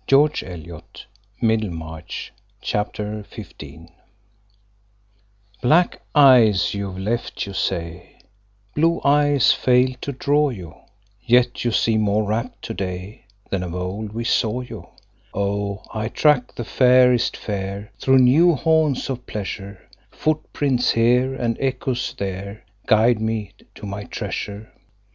George Eliot, Middlemarch, Chapter 15. Black eyes you've left, you say. Blue eyes fail to draw you. Yet you seem more rapt today than of old we saw you. Oh, I track the fairest fair through new haunts of pleasure. Footprints here and echoes there guide me to my treasure.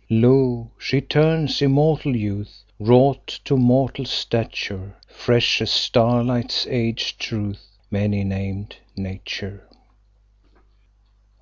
Lo, she turns immortal youth, wrought to mortal stature, fresh as starlight's aged truth, many named Nature.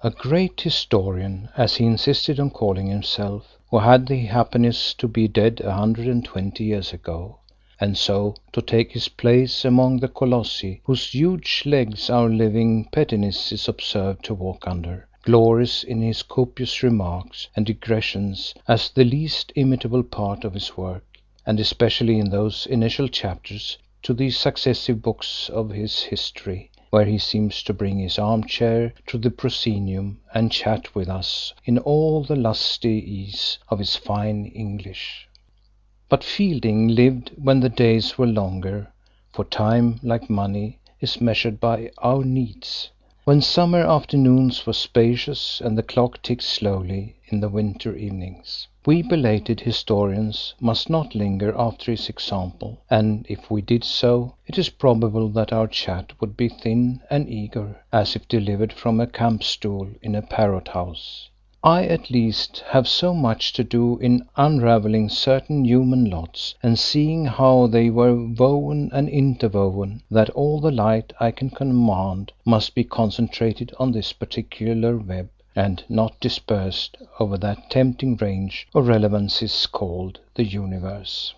A great historian, as he insisted on calling himself, who had the happiness to be dead 120 years ago, and so to take his place among the colossi whose huge legs our living pettiness is observed to walk under, glories in his copious remarks and digressions as the least imitable part of his work, and especially in those initial chapters to the successive books of his history, where he seems to bring his armchair to the proscenium and chat with us in all the lusty ease of his fine English. But Fielding lived when the days were longer, for time, like money, is measured by our needs. When summer afternoons were spacious and the clock ticked slowly in the winter evenings, we belated historians must not linger after his example, and if we did so, it is probable that our chat would be thin and eager, as if delivered from a camp stool in a parrot house. I at least have so much to do in unravelling certain human lots, and seeing how they were woven and interwoven, that all the light I can command must be concentrated on this particular web, and not dispersed over that tempting range of relevancies called the universe.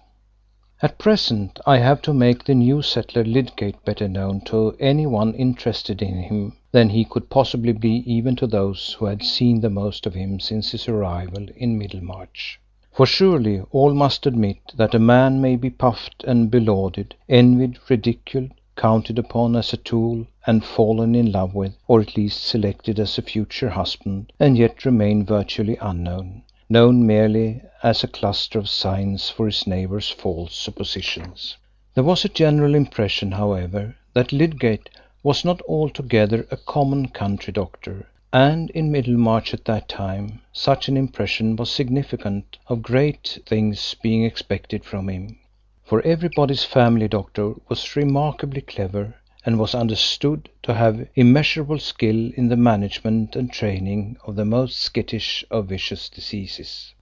At present I have to make the new settler Lydgate better known to any one interested in him than he could possibly be even to those who had seen the most of him since his arrival in Middlemarch. For surely all must admit that a man may be puffed and belauded, envied, ridiculed, counted upon as a tool, and fallen in love with, or at least selected as a future husband, and yet remain virtually unknown, known merely as a cluster of signs for his neighbours' false suppositions. There was a general impression, however, that Lydgate was not altogether a common country doctor, and in Middlemarch at that time such an impression was significant of great things being expected from him. For everybody's family doctor was remarkably clever, and was understood to have immeasurable skill in the management and training of the most skittish of vicious diseases.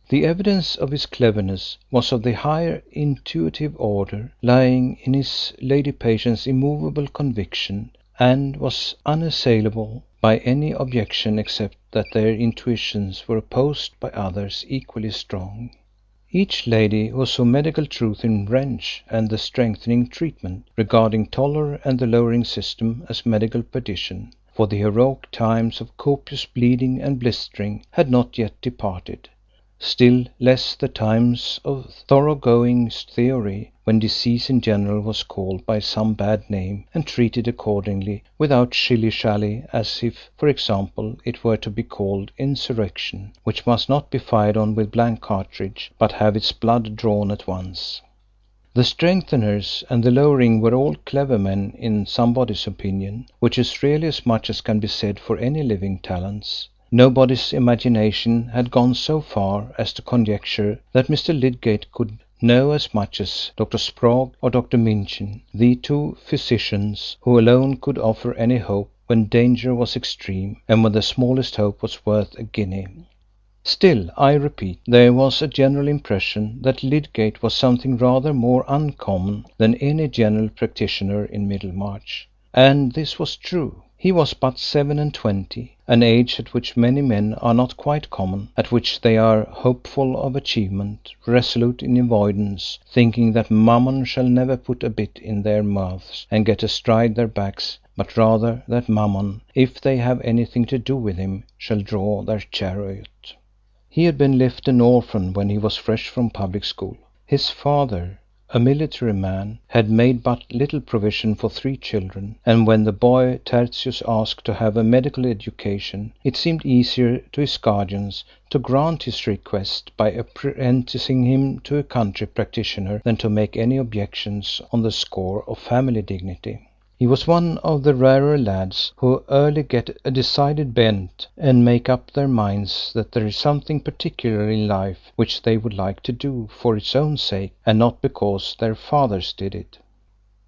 The evidence of his cleverness was of the higher intuitive order, lying in his lady patients' immovable conviction, and was unassailable by any objection except that their intuitions were opposed by others equally strong. Each lady who saw medical truth in wrench and the strengthening treatment, regarding toller and the lowering system as medical perdition, for the heroic times of copious bleeding and blistering had not yet departed. Still less the times of thoroughgoing theory, when disease in general was called by some bad name and treated accordingly, without shilly-shally, as if, for example, it were to be called insurrection, which must not be fired on with blank cartridge, but have its blood drawn at once. The strengtheners and the lowering were all clever men in somebody's opinion, which is really as much as can be said for any living talents. Nobody's imagination had gone so far as to conjecture that Mr. Lydgate could know as much as Dr. Sprague or Dr. Minchin, the two physicians who alone could offer any hope when danger was extreme, and when the smallest hope was worth a guinea. Still, I repeat, there was a general impression that Lydgate was something rather more uncommon than any general practitioner in Middlemarch, and this was true. He was but 27, an age at which many men are not quite common, at which they are hopeful of achievement, resolute in avoidance, thinking that mammon shall never put a bit in their mouths and get astride their backs, but rather that mammon, if they have anything to do with him, shall draw their chariot. He had been left an orphan when he was fresh from public school. His father, a military man, had made but little provision for 3 children, and when the boy Tertius asked to have a medical education, it seemed easier to his guardians to grant his request by apprenticing him to a country practitioner than to make any objections on the score of family dignity. He was one of the rarer lads who early get a decided bent and make up their minds that there is something particular in life which they would like to do for its own sake and not because their fathers did it.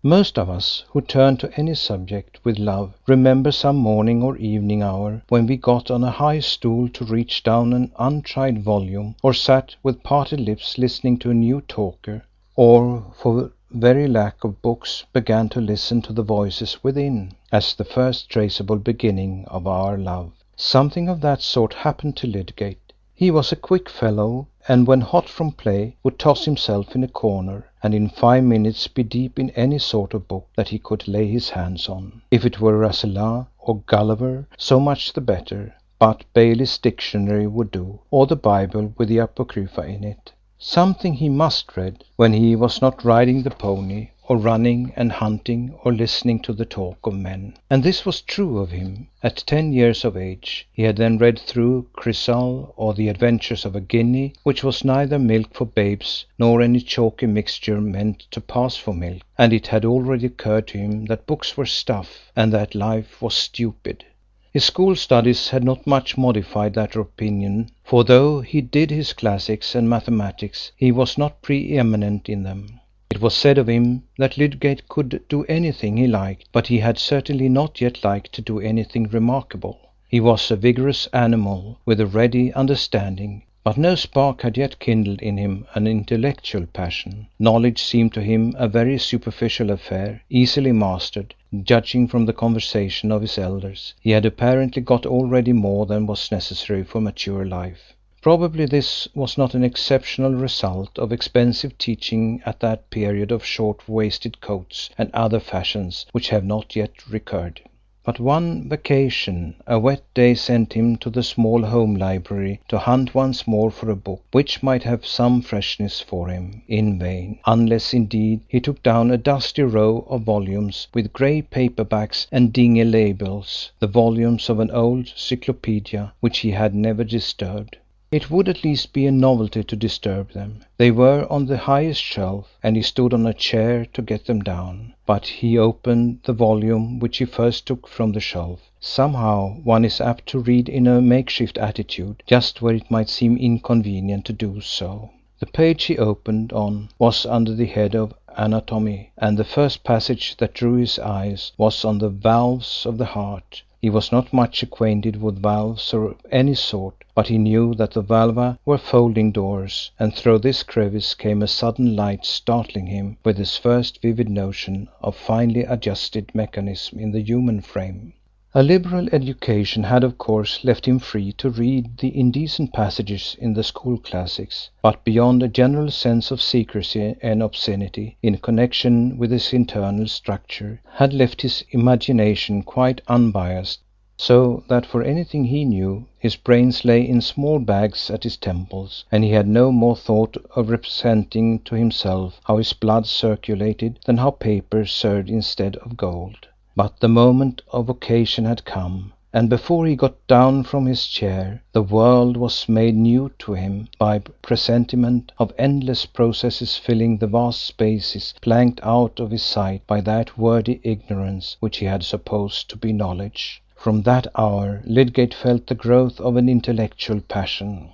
Most of us who turn to any subject with love remember some morning or evening hour when we got on a high stool to reach down an untried volume, or sat with parted lips listening to a new talker, or for very lack of books began to listen to the voices within, as the first traceable beginning of our love. Something of that sort happened to Lydgate. He was a quick fellow, and when hot from play would toss himself in a corner, and in 5 minutes be deep in any sort of book that he could lay his hands on. If it were Rasselas or Gulliver, so much the better, but Bailey's dictionary would do, or the Bible with the Apocrypha in it. Something he must read when he was not riding the pony, or running and hunting, or listening to the talk of men. And this was true of him. At 10 years of age he had then read through Chrysal, or The Adventures of a Guinea, which was neither milk for babes nor any chalky mixture meant to pass for milk, and it had already occurred to him that books were stuff, and that life was stupid. His school studies had not much modified that opinion, for though he did his classics and mathematics, he was not pre-eminent in them. It was said of him that Lydgate could do anything he liked, but he had certainly not yet liked to do anything remarkable. He was a vigorous animal, with a ready understanding, but no spark had yet kindled in him an intellectual passion. Knowledge seemed to him a very superficial affair, easily mastered, judging from the conversation of his elders. He had apparently got already more than was necessary for mature life. Probably this was not an exceptional result of expensive teaching at that period of short-waisted coats and other fashions which have not yet recurred. But one vacation, a wet day sent him to the small home library to hunt once more for a book which might have some freshness for him. In vain, unless indeed he took down a dusty row of volumes with grey paperbacks and dingy labels, the volumes of an old cyclopedia which he had never disturbed. It would at least be a novelty to disturb them. They were on the highest shelf, and he stood on a chair to get them down. But he opened the volume which he first took from the shelf. Somehow one is apt to read in a makeshift attitude, just where it might seem inconvenient to do so. The page he opened on was under the head of Anatomy, and the first passage that drew his eyes was on the valves of the heart. He was not much acquainted with valves of any sort, but he knew that the valva were folding doors, and through this crevice came a sudden light, startling him with his first vivid notion of finely adjusted mechanism in the human frame. A liberal education had of course left him free to read the indecent passages in the school classics, but beyond a general sense of secrecy and obscenity in connection with his internal structure, had left his imagination quite unbiased, so that for anything he knew his brains lay in small bags at his temples, and he had no more thought of representing to himself how his blood circulated than how paper served instead of gold. But the moment of occasion had come, and before he got down from his chair, the world was made new to him by presentiment of endless processes filling the vast spaces blanked out of his sight by that wordy ignorance which he had supposed to be knowledge. From that hour Lydgate felt the growth of an intellectual passion.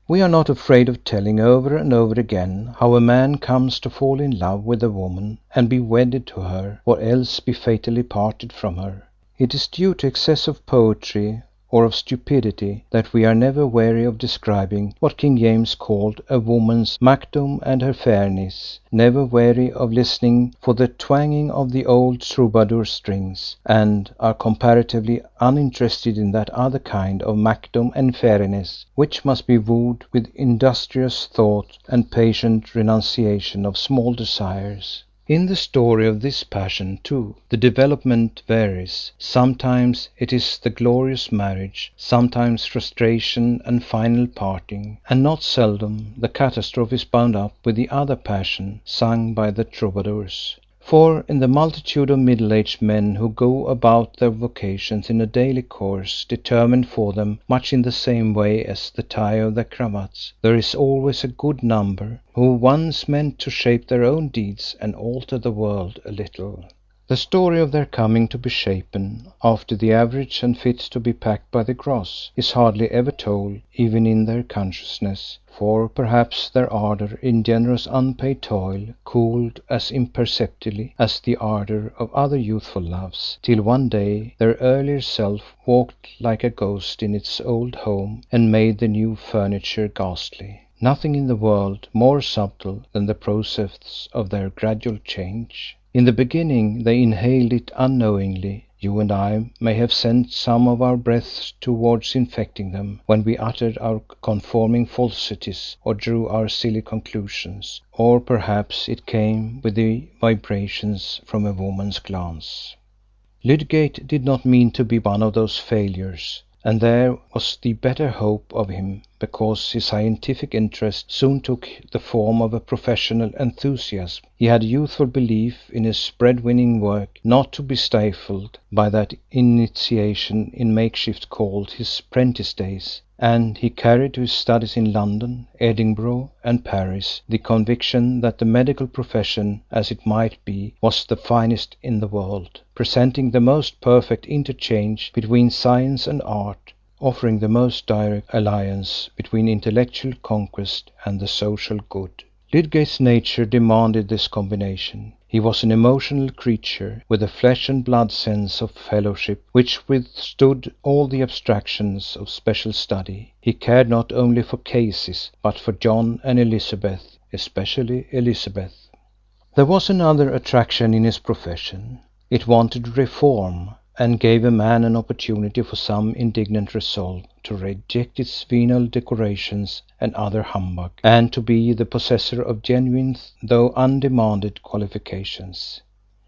We are not afraid of telling over and over again how a man comes to fall in love with a woman and be wedded to her, or else be fatally parted from her. It is due to excess of poetry or of stupidity that we are never weary of describing what King James called a woman's macdom and her fairness, never weary of listening for the twanging of the old troubadour strings, and are comparatively uninterested in that other kind of macdom and fairness which must be wooed with industrious thought and patient renunciation of small desires. In the story of this passion, too, the development varies. Sometimes it is the glorious marriage, sometimes frustration and final parting, and not seldom the catastrophe is bound up with the other passion sung by the troubadours. For in the multitude of middle-aged men who go about their vocations in a daily course, determined for them much in the same way as the tie of their cravats, there is always a good number who once meant to shape their own deeds and alter the world a little. The story of their coming to be shapen, after the average and fit to be packed by the gross, is hardly ever told even in their consciousness, for perhaps their ardour in generous unpaid toil cooled as imperceptibly as the ardour of other youthful loves, till one day their earlier self walked like a ghost in its old home and made the new furniture ghastly. Nothing in the world more subtle than the process of their gradual change. In the beginning they inhaled it unknowingly. You and I may have sent some of our breaths towards infecting them, when we uttered our conforming falsities or drew our silly conclusions, or perhaps it came with the vibrations from a woman's glance. Lydgate did not mean to be one of those failures, and there was the better hope of him because his scientific interest soon took the form of a professional enthusiasm. He had a youthful belief in his bread-winning work, not to be stifled by that initiation in makeshift called his prentice days, and he carried to his studies in London, Edinburgh, and Paris the conviction that the medical profession, as it might be, was the finest in the world, presenting the most perfect interchange between science and art, offering the most direct alliance between intellectual conquest and the social good. Lydgate's nature demanded this combination. He was an emotional creature, with a flesh and blood sense of fellowship which withstood all the abstractions of special study. He cared not only for cases, but for John and Elizabeth, especially Elizabeth. There was another attraction in his profession. It wanted reform, and gave a man an opportunity for some indignant resolve to reject its venal decorations and other humbug, and to be the possessor of genuine though undemanded qualifications.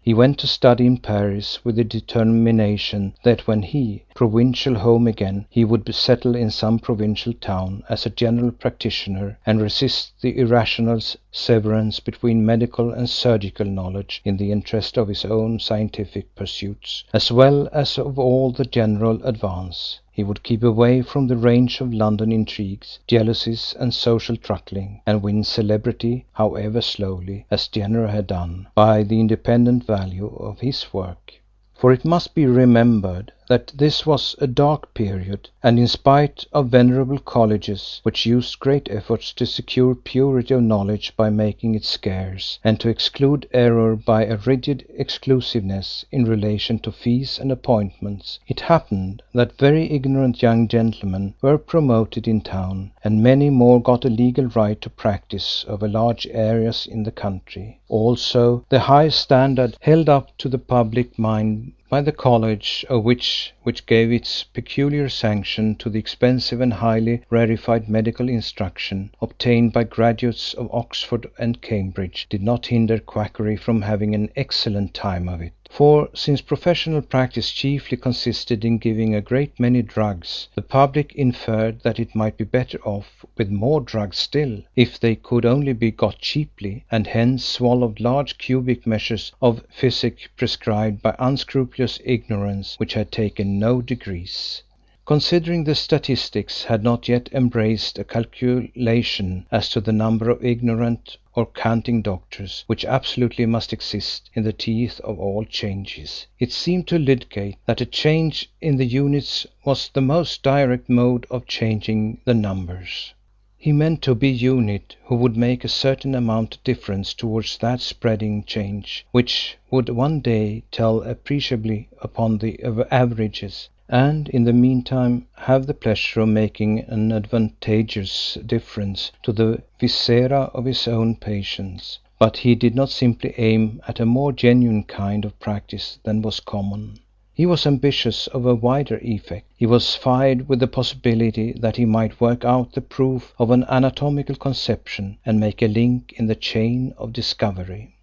He went to study in Paris with the determination that when he, provincial home again, he would settle in some provincial town as a general practitioner and resist the irrational severance between medical and surgical knowledge in the interest of his own scientific pursuits, as well as of all the general advance. He would keep away from the range of London intrigues, jealousies, and social truckling, and win celebrity, however slowly, as Jenner had done, by the independent value of his work. For it must be remembered that this was a dark period, and in spite of venerable colleges, which used great efforts to secure purity of knowledge by making it scarce, and to exclude error by a rigid exclusiveness in relation to fees and appointments, it happened that very ignorant young gentlemen were promoted in town, and many more got a legal right to practice over large areas in the country. Also, the high standard held up to the public mind by the college of which gave its peculiar sanction to the expensive and highly rarefied medical instruction obtained by graduates of Oxford and Cambridge, did not hinder quackery from having an excellent time of it. For, since professional practice chiefly consisted in giving a great many drugs, the public inferred that it might be better off with more drugs still, if they could only be got cheaply, and hence swallowed large cubic measures of physic prescribed by unscrupulous ignorance which had taken no degrees. Considering the statistics had not yet embraced a calculation as to the number of ignorant or canting doctors, which absolutely must exist in the teeth of all changes, it seemed to Lydgate that a change in the units was the most direct mode of changing the numbers. He meant to be unit who would make a certain amount of difference towards that spreading change, which would one day tell appreciably upon the averages, and in the meantime have the pleasure of making an advantageous difference to the viscera of his own patients. But he did not simply aim at a more genuine kind of practice than was common. He was ambitious of a wider effect. He was fired with the possibility that he might work out the proof of an anatomical conception and make a link in the chain of discovery.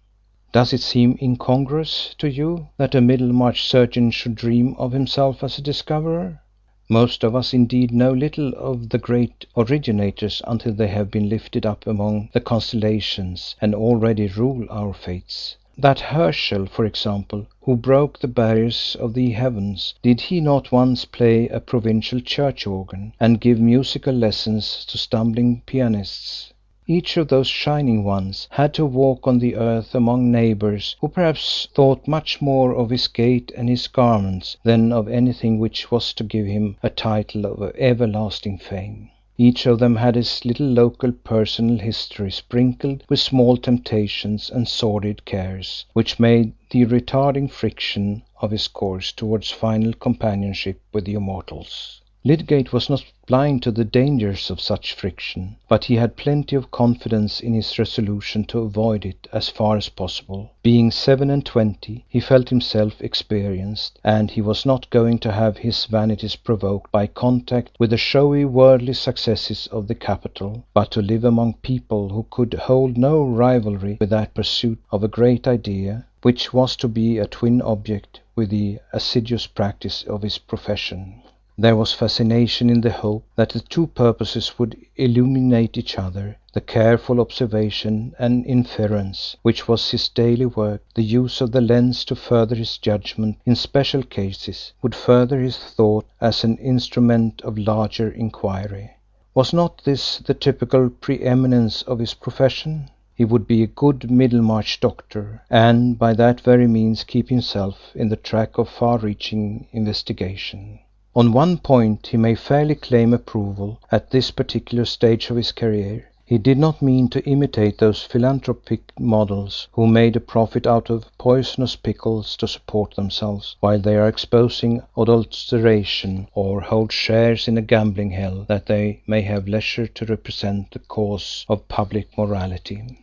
Does it seem incongruous to you that a Middlemarch surgeon should dream of himself as a discoverer? Most of us indeed know little of the great originators until they have been lifted up among the constellations and already rule our fates. That Herschel, for example, who broke the barriers of the heavens, did he not once play a provincial church organ, and give musical lessons to stumbling pianists? Each of those shining ones had to walk on the earth among neighbours who perhaps thought much more of his gait and his garments than of anything which was to give him a title of everlasting fame. Each of them had his little local personal history sprinkled with small temptations and sordid cares, which made the retarding friction of his course towards final companionship with the immortals. Lydgate was not blind to the dangers of such friction, but he had plenty of confidence in his resolution to avoid it as far as possible. Being 27, he felt himself experienced, and he was not going to have his vanities provoked by contact with the showy worldly successes of the capital, but to live among people who could hold no rivalry with that pursuit of a great idea, which was to be a twin object with the assiduous practice of his profession. There was fascination in the hope that the two purposes would illuminate each other, the careful observation and inference, which was his daily work, the use of the lens to further his judgment in special cases, would further his thought as an instrument of larger inquiry. Was not this the typical preeminence of his profession? He would be a good Middlemarch doctor, and by that very means keep himself in the track of far-reaching investigation. On one point he may fairly claim approval at this particular stage of his career. He did not mean to imitate those philanthropic models who made a profit out of poisonous pickles to support themselves, while they are exposing adulteration, or hold shares in a gambling hell that they may have leisure to represent the cause of public morality.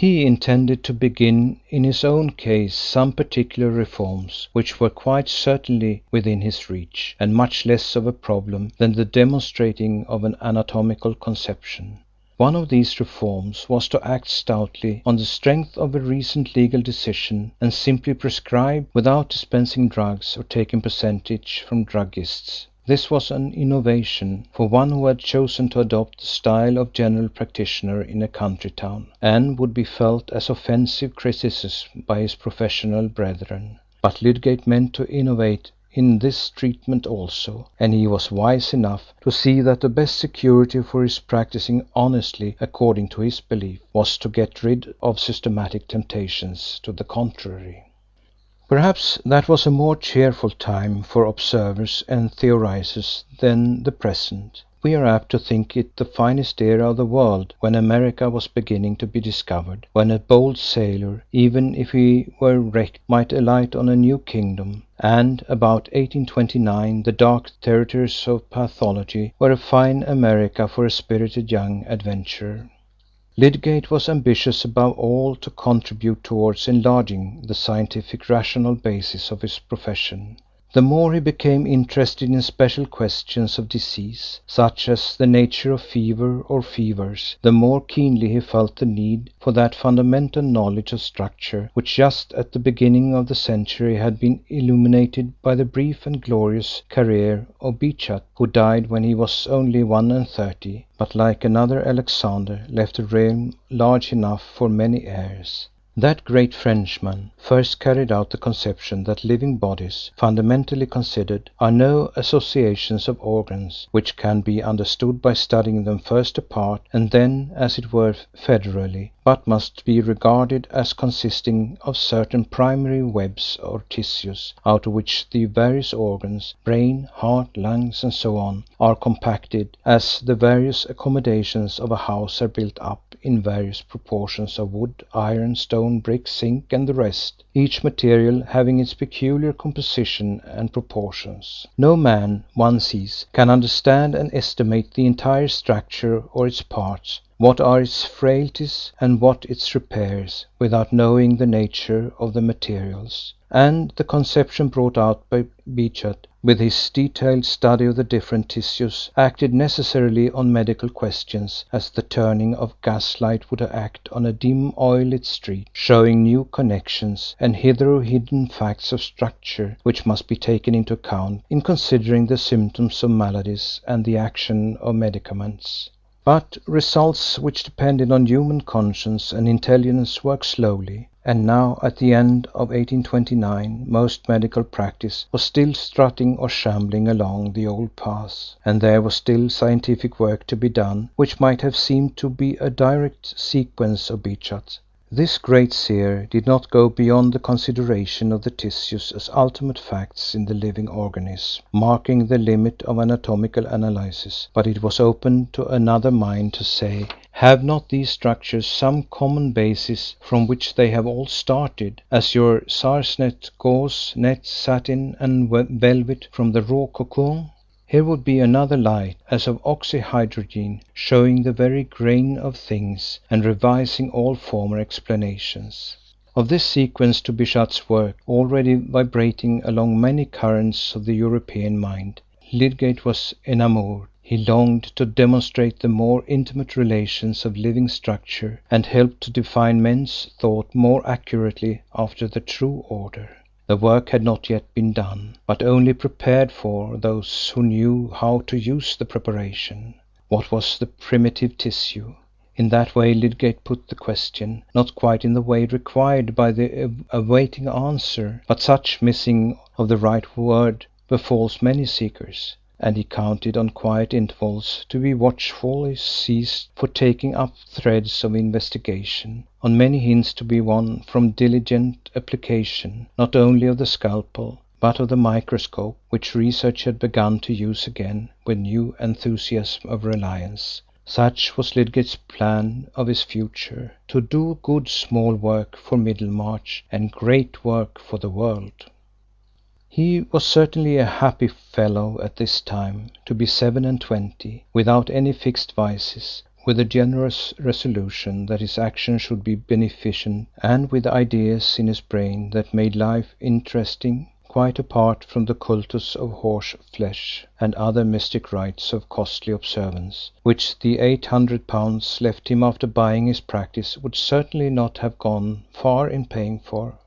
He intended to begin in his own case some particular reforms which were quite certainly within his reach, and much less of a problem than the demonstrating of an anatomical conception. One of these reforms was to act stoutly on the strength of a recent legal decision and simply prescribe without dispensing drugs or taking percentage from druggists. This was an innovation for one who had chosen to adopt the style of general practitioner in a country town, and would be felt as offensive criticism by his professional brethren. But Lydgate meant to innovate in this treatment also, and he was wise enough to see that the best security for his practising honestly according to his belief was to get rid of systematic temptations to the contrary. Perhaps that was a more cheerful time for observers and theorizers than the present. We are apt to think it the finest era of the world when America was beginning to be discovered, when a bold sailor, even if he were wrecked, might alight on a new kingdom, and about 1829 the dark territories of pathology were a fine America for a spirited young adventurer. Lydgate was ambitious above all to contribute towards enlarging the scientific rational basis of his profession. The more he became interested in special questions of disease, such as the nature of fever or fevers, the more keenly he felt the need for that fundamental knowledge of structure which just at the beginning of the century had been illuminated by the brief and glorious career of Beechat, who died when he was only 31, but like another Alexander left a realm large enough for many heirs. That great Frenchman first carried out the conception that living bodies, fundamentally considered, are no associations of organs, which can be understood by studying them first apart and then, as it were, federally, but must be regarded as consisting of certain primary webs or tissues, out of which the various organs, brain, heart, lungs, and so on, are compacted, as the various accommodations of a house are built up in various proportions of wood, iron, stone, brick, zinc, and the rest, each material having its peculiar composition and proportions. No man, one sees, can understand and estimate the entire structure or its parts, what are its frailties and what its repairs, without knowing the nature of the materials. And the conception brought out by Beechat, with his detailed study of the different tissues, acted necessarily on medical questions, as the turning of gaslight would act on a dim oil-lit street, showing new connections, and hitherto hidden facts of structure, which must be taken into account in considering the symptoms of maladies and the action of medicaments. But results which depended on human conscience and intelligence work slowly, and now at the end of 1829 most medical practice was still strutting or shambling along the old paths, and there was still scientific work to be done which might have seemed to be a direct sequence of Beechat. This great seer did not go beyond the consideration of the tissues as ultimate facts in the living organism, marking the limit of anatomical analysis, but it was open to another mind to say, have not these structures some common basis from which they have all started, as your sarcenet, gauze, net, satin, and velvet from the raw cocoon? Here would be another light, as of oxyhydrogen, showing the very grain of things, and revising all former explanations. Of this sequence to Beechat's work, already vibrating along many currents of the European mind, Lydgate was enamoured. He longed to demonstrate the more intimate relations of living structure, and help to define men's thought more accurately after the true order. The work had not yet been done, but only prepared for those who knew how to use the preparation. What was the primitive tissue? In that way Lydgate put the question, not quite in the way required by the awaiting answer, but such missing of the right word befalls many seekers, and he counted on quiet intervals to be watchfully seized for taking up threads of investigation, on many hints to be won from diligent application, not only of the scalpel, but of the microscope, which research had begun to use again with new enthusiasm of reliance. Such was Lydgate's plan of his future, to do good small work for Middlemarch and great work for the world. He was certainly a happy fellow at this time, to be 27, without any fixed vices, with a generous resolution that his action should be beneficent, and with ideas in his brain that made life interesting, quite apart from the cultus of horse flesh and other mystic rites of costly observance, which the £800 left him after buying his practice would certainly not have gone far in paying for.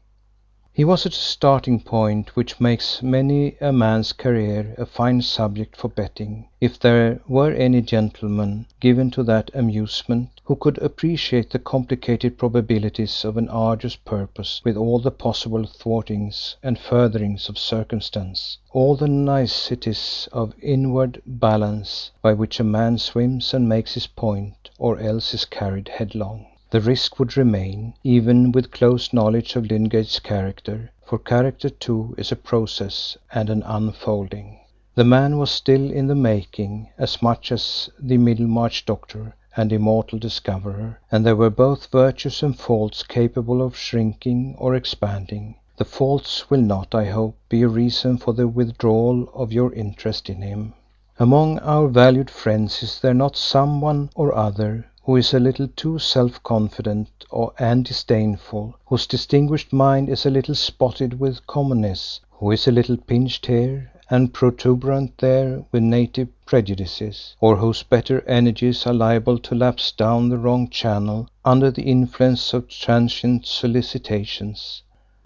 He was at a starting point which makes many a man's career a fine subject for betting, if there were any gentleman given to that amusement who could appreciate the complicated probabilities of an arduous purpose, with all the possible thwartings and furtherings of circumstance, all the niceties of inward balance, by which a man swims and makes his point, or else is carried headlong. The risk would remain, even with close knowledge of Lydgate's character, for character too is a process and an unfolding. The man was still in the making, as much as the Middlemarch doctor and immortal discoverer, and there were both virtues and faults capable of shrinking or expanding. The faults will not, I hope, be a reason for the withdrawal of your interest in him. Among our valued friends is there not some one or other who is a little too self-confident and disdainful, whose distinguished mind is a little spotted with commonness, who is a little pinched here and protuberant there with native prejudices, or whose better energies are liable to lapse down the wrong channel under the influence of transient solicitations?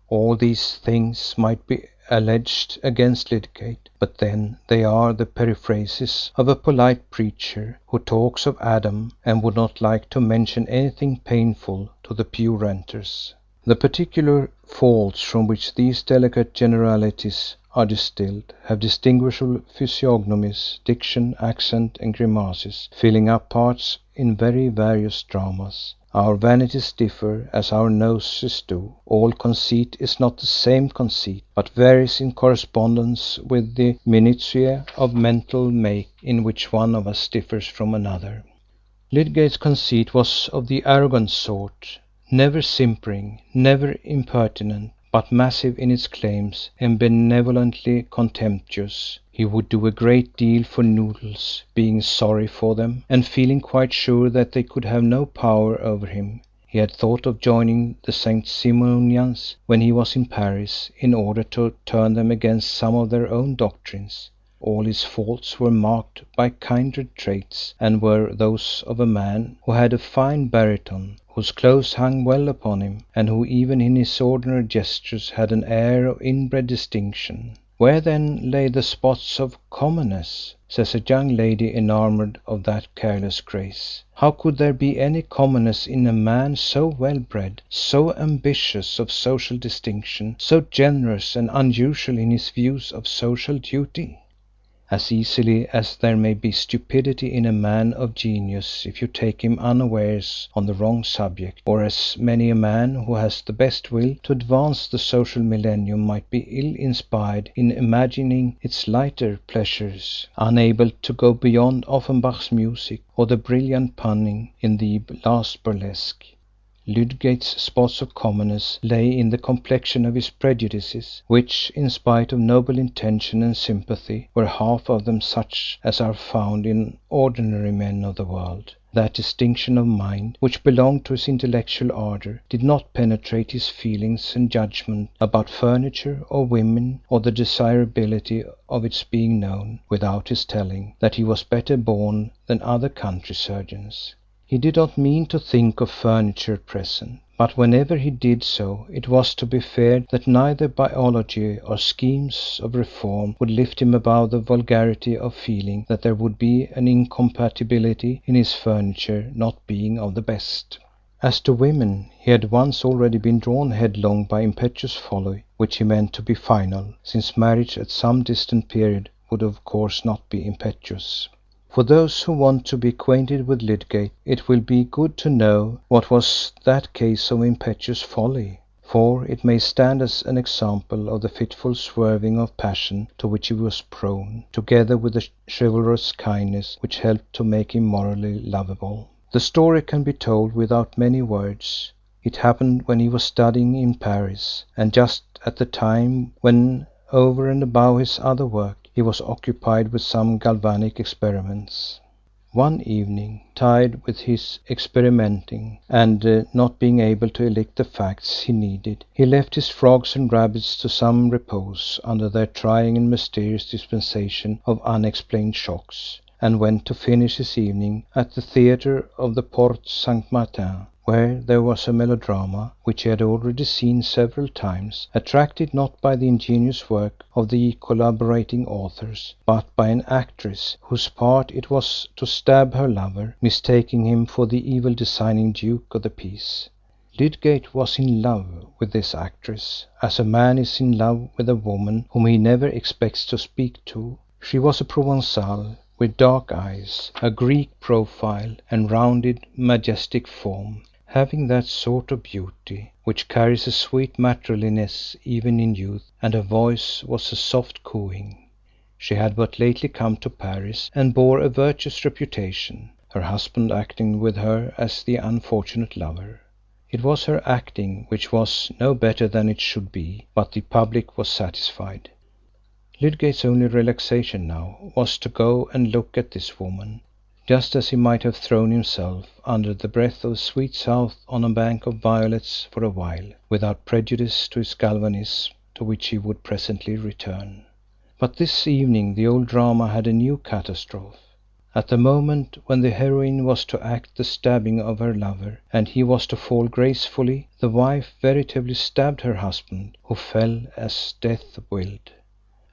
All these things might be alleged against Lydgate, but then they are the periphrases of a polite preacher who talks of Adam and would not like to mention anything painful to the pew renters. The particular faults from which these delicate generalities are distilled have distinguishable physiognomies, diction, accent, and grimaces, filling up parts in very various dramas. Our vanities differ, as our noses do. All conceit is not the same conceit, but varies in correspondence with the minutiae of mental make in which one of us differs from another. Lydgate's conceit was of the arrogant sort, never simpering, never impertinent, but massive in its claims and benevolently contemptuous. He would do a great deal for noodles, being sorry for them, and feeling quite sure that they could have no power over him. He had thought of joining the Saint Simonians when he was in Paris, in order to turn them against some of their own doctrines. All his faults were marked by kindred traits, and were those of a man who had a fine baritone, whose clothes hung well upon him, and who even in his ordinary gestures had an air of inbred distinction. Where then lay the spots of commonness, says a young lady enamoured of that careless grace? How could there be any commonness in a man so well bred, so ambitious of social distinction, so generous and unusual in his views of social duty? As easily as there may be stupidity in a man of genius if you take him unawares on the wrong subject, or as many a man who has the best will to advance the social millennium might be ill inspired in imagining its lighter pleasures, unable to go beyond Offenbach's music, or the brilliant punning in the last burlesque. Lydgate's spots of commonness lay in the complexion of his prejudices, which, in spite of noble intention and sympathy, were half of them such as are found in ordinary men of the world. That distinction of mind, which belonged to his intellectual ardour, did not penetrate his feelings and judgment about furniture or women, or the desirability of its being known, without his telling, that he was better born than other country surgeons. He did not mean to think of furniture at present, but whenever he did so it was to be feared that neither biology or schemes of reform would lift him above the vulgarity of feeling that there would be an incompatibility in his furniture not being of the best. As to women, he had once already been drawn headlong by impetuous folly, which he meant to be final, since marriage at some distant period would of course not be impetuous. For those who want to be acquainted with Lydgate, it will be good to know what was that case of impetuous folly, for it may stand as an example of the fitful swerving of passion to which he was prone, together with the chivalrous kindness which helped to make him morally lovable. The story can be told without many words. It happened when he was studying in Paris, and just at the time when, over and above his other work, he was occupied with some galvanic experiments. One evening, tired with his experimenting, and not being able to elect the facts he needed, he left his frogs and rabbits to some repose under their trying and mysterious dispensation of unexplained shocks, and went to finish his evening at the theatre of the Porte Saint Martin, where there was a melodrama, which he had already seen several times, attracted not by the ingenious work of the collaborating authors, but by an actress, whose part it was to stab her lover, mistaking him for the evil designing duke of the piece. Lydgate was in love with this actress, as a man is in love with a woman whom he never expects to speak to. She was a Provençale, with dark eyes, a Greek profile, and rounded, majestic form, having that sort of beauty which carries a sweet matronliness even in youth, and her voice was a soft cooing. She had but lately come to Paris, and bore a virtuous reputation, her husband acting with her as the unfortunate lover. It was her acting which was no better than it should be, but the public was satisfied. Lydgate's only relaxation now was to go and look at this woman, just as he might have thrown himself under the breath of the sweet south on a bank of violets for a while, without prejudice to his galvanism, to which he would presently return. But this evening the old drama had a new catastrophe. At the moment when the heroine was to act the stabbing of her lover, and he was to fall gracefully, the wife veritably stabbed her husband, who fell as death willed.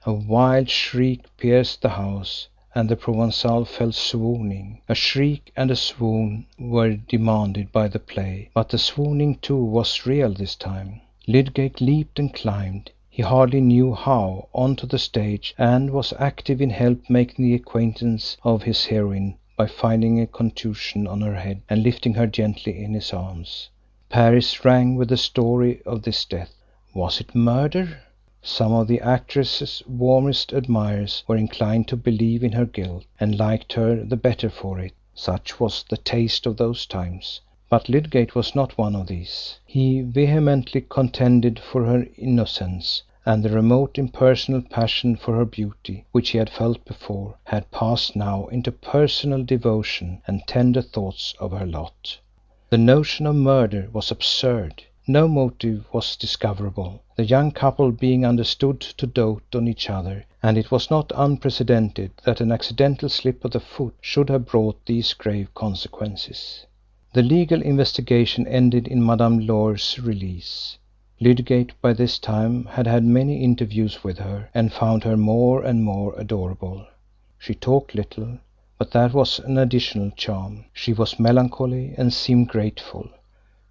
A wild shriek pierced the house, and the Provençal fell swooning. A shriek and a swoon were demanded by the play, but the swooning too was real this time. Lydgate leaped and climbed, he hardly knew how, onto the stage, and was active in help making the acquaintance of his heroine by finding a contusion on her head and lifting her gently in his arms. Paris rang with the story of this death. Was it murder? Some of the actress's warmest admirers were inclined to believe in her guilt, and liked her the better for it. Such was the taste of those times. But Lydgate was not one of these. He vehemently contended for her innocence, and the remote impersonal passion for her beauty, which he had felt before, had passed now into personal devotion and tender thoughts of her lot. The notion of murder was absurd. No motive was discoverable, the young couple being understood to dote on each other, and it was not unprecedented that an accidental slip of the foot should have brought these grave consequences. The legal investigation ended in Madame Laure's release. Lydgate by this time had had many interviews with her, and found her more and more adorable. She talked little, but that was an additional charm. She was melancholy and seemed grateful.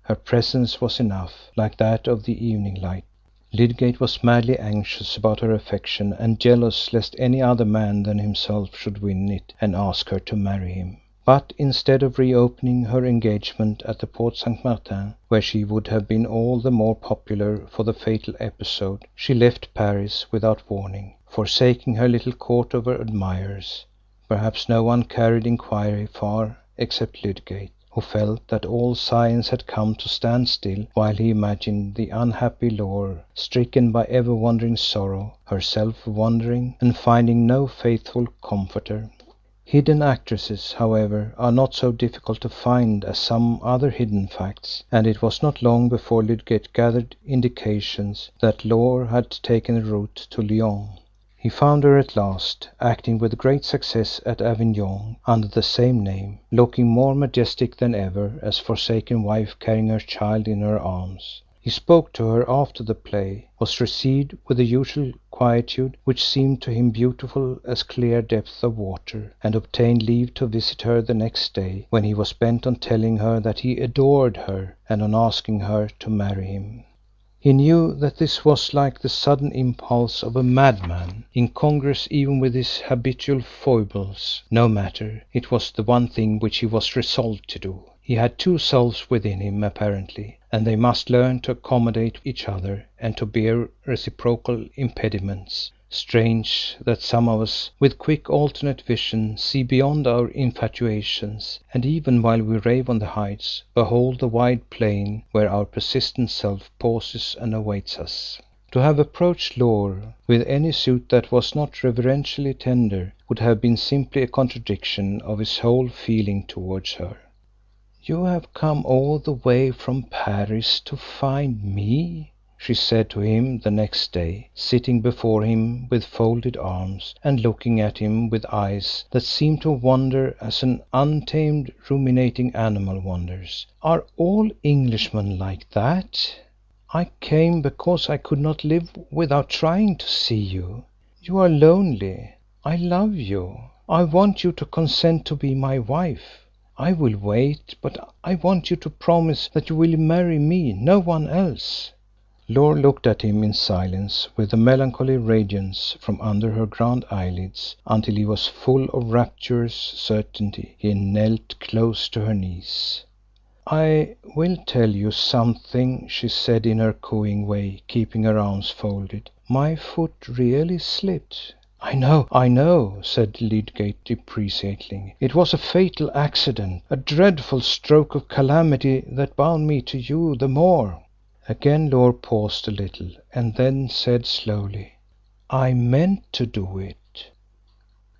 Her presence was enough, like that of the evening light. Lydgate was madly anxious about her affection and jealous lest any other man than himself should win it and ask her to marry him. But instead of reopening her engagement at the Porte Saint Martin, where she would have been all the more popular for the fatal episode, she left Paris without warning, forsaking her little court of admirers. Perhaps no one carried inquiry far except Lydgate, who felt that all science had come to stand still while he imagined the unhappy Laure, stricken by ever-wandering sorrow, herself wandering, and finding no faithful comforter. Hidden actresses, however, are not so difficult to find as some other hidden facts, and it was not long before Lydgate gathered indications that Laure had taken the route to Lyons. He found her at last, acting with great success at Avignon under the same name, looking more majestic than ever as forsaken wife carrying her child in her arms. He spoke to her after the play, was received with the usual quietude, which seemed to him beautiful as clear depths of water, and obtained leave to visit her the next day, when he was bent on telling her that he adored her, and on asking her to marry him. He knew that this was like the sudden impulse of a madman, incongruous even with his habitual foibles. No matter, it was the one thing which he was resolved to do. He had two selves within him apparently, and they must learn to accommodate each other and to bear reciprocal impediments. Strange that some of us, with quick alternate vision, see beyond our infatuations, and even while we rave on the heights, behold the wide plain where our persistent self pauses and awaits us. To have approached Laure with any suit that was not reverentially tender would have been simply a contradiction of his whole feeling towards her. "You have come all the way from Paris to find me?" she said to him the next day, sitting before him with folded arms, and looking at him with eyes that seemed to wander as an untamed ruminating animal wanders. "Are all Englishmen like that? I came because I could not live without trying to see you. You are lonely. I love you. I want you to consent to be my wife. I will wait, but I want you to promise that you will marry me, no one else." Laure looked at him in silence, with a melancholy radiance from under her grand eyelids, until he was full of rapturous certainty. He knelt close to her knees. "I will tell you something," she said in her cooing way, keeping her arms folded. "My foot really slipped." I know," said Lydgate deprecatingly. "It was a fatal accident, a dreadful stroke of calamity that bound me to you the more." Again Laure paused a little, and then said slowly, "I meant to do it."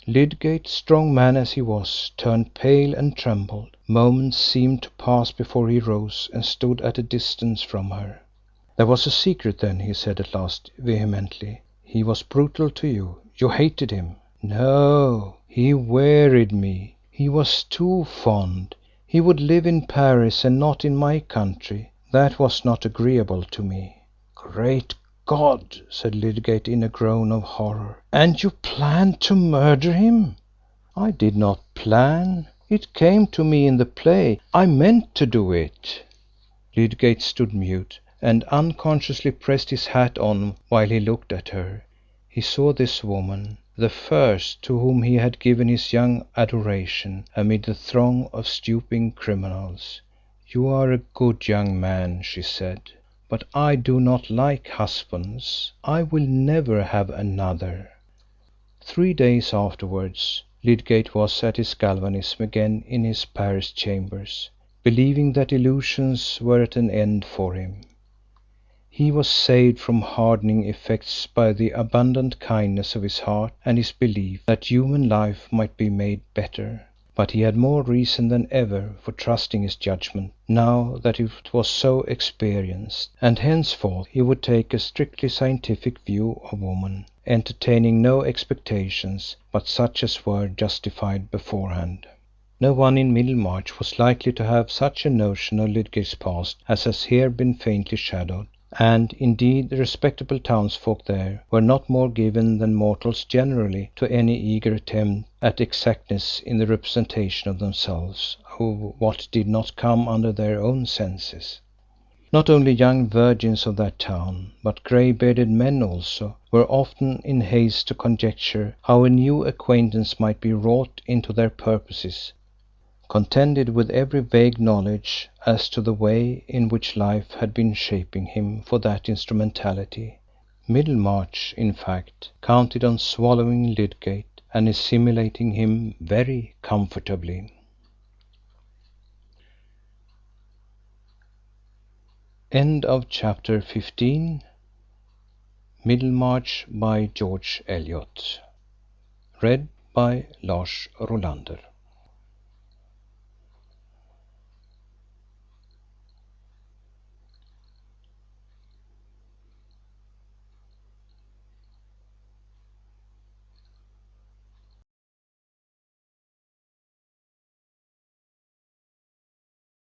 Lydgate, strong man as he was, turned pale and trembled. Moments seemed to pass before he rose and stood at a distance from her. "There was a secret then," he said at last, vehemently. "He was brutal to you. You hated him." "No, he wearied me. He was too fond. He would live in Paris and not in my country. That was not agreeable to me." "Great God!" said Lydgate in a groan of horror. "And you planned to murder him?" "I did not plan. It came to me in the play. I meant to do it." Lydgate stood mute, and unconsciously pressed his hat on while he looked at her. He saw this woman, the first to whom he had given his young adoration, amid the throng of stooping criminals. "You are a good young man," she said, "but I do not like husbands. I will never have another." 3 days afterwards, Lydgate was at his galvanism again in his Paris chambers. believing that illusions were at an end for him. He was saved from hardening effects by the abundant kindness of his heart and his belief that human life might be made better. But he had more reason than ever for trusting his judgment, now that it was so experienced, and henceforth he would take a strictly scientific view of woman, entertaining no expectations but such as were justified beforehand. No one in Middlemarch was likely to have such a notion of Lydgate's past as has here been faintly shadowed, and indeed the respectable townsfolk there were not more given than mortals generally to any eager attempt at exactness in the representation of themselves of what did not come under their own senses. Not only young virgins of that town, but grey-bearded men also, were often in haste to conjecture how a new acquaintance might be wrought into their purposes, contented with every vague knowledge as to the way in which life had been shaping him for that instrumentality. Middlemarch, in fact, counted on swallowing Lydgate and assimilating him very comfortably. End of chapter 15. Middlemarch by George Eliot. Read by Lars Rolander.